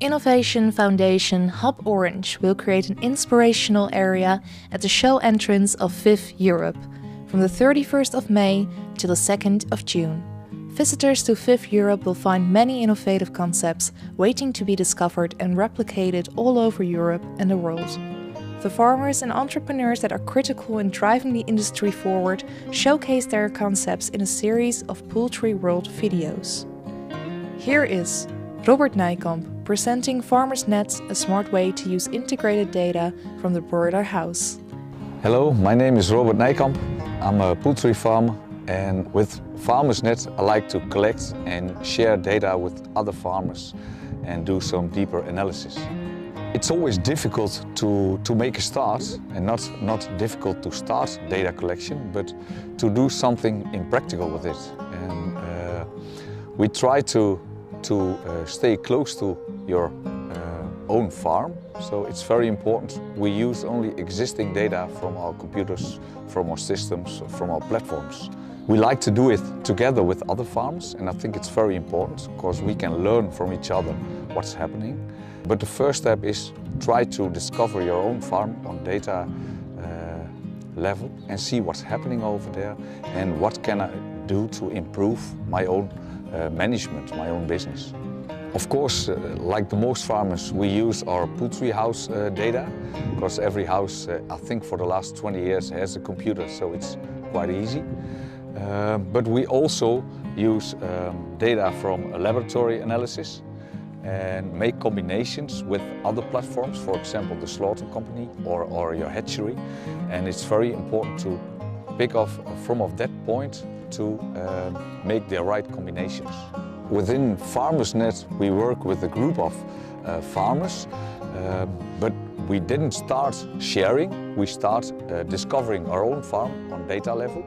Innovation Foundation Hub Orange will create an inspirational area at the show entrance of VIV Europe from the 31st of May till the 2nd of June. Visitors to VIV Europe will find many innovative concepts waiting to be discovered and replicated all over Europe and the world. The farmers and entrepreneurs that are critical in driving the industry forward showcase their concepts in a series of Poultry World videos. Here is Robert Nijkamp presenting Farmers Net, a smart way to use integrated data from the broiler house. Hello, my name is Robert Nijkamp. I'm a poultry farmer, and with Farmers Net I like to collect and share data with other farmers and do some deeper analysis. It's always difficult to make a start, and not difficult to start data collection, but to do something impractical with it. And we try to stay close to your own farm, so it's very important. We use only existing data from our computers, from our systems, from our platforms. We like to do it together with other farms, and I think it's very important because we can learn from each other what's happening. But the first step is try to discover your own farm on data level and see what's happening over there and what can I do to improve my own management, my own business. Of course, like the most farmers, we use our poultry house data, because every house, I think for the last 20 years, has a computer, so it's quite easy. But we also use data from a laboratory analysis and make combinations with other platforms, for example the slaughter company or your hatchery. And it's very important to pick off from that point to make the right combinations. Within Farmers Net we work with a group of farmers, but we didn't start sharing, we start discovering our own farm on data level.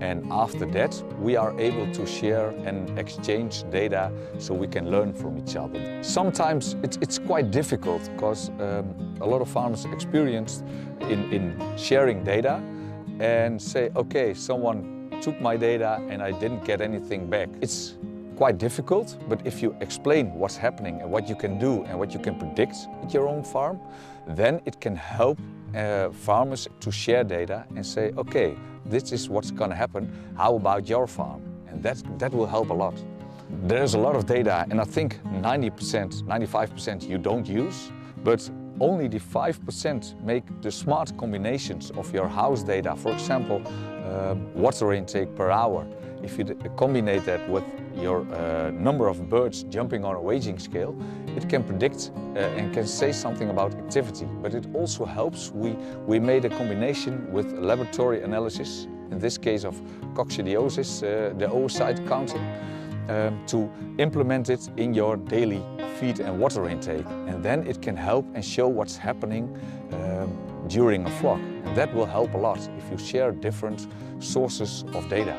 And after that, we are able to share and exchange data so we can learn from each other. Sometimes it's quite difficult because a lot of farmers experience in sharing data and say, okay, someone took my data and I didn't get anything back. It's quite difficult, but if you explain what's happening and what you can do and what you can predict with your own farm, then it can help farmers to share data and say, okay, this is what's going to happen, how about your farm? And that will help a lot. There's a lot of data, and I think 90%, 95% you don't use, but only the 5% make the smart combinations of your house data. For example, water intake per hour. If you combine that with your number of birds jumping on a waging scale, it can predict and can say something about activity. But it also helps. We made a combination with laboratory analysis, in this case of coccidiosis, the oocyte counting, to implement it in your daily feed and water intake. And then it can help and show what's happening during a flock. And that will help a lot if you share different sources of data.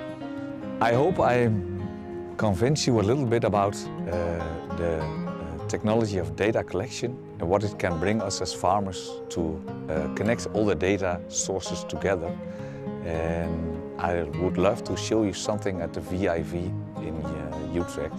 I hope I convince you a little bit about the technology of data collection and what it can bring us as farmers to connect all the data sources together. And I would love to show you something at the VIV in Utrecht.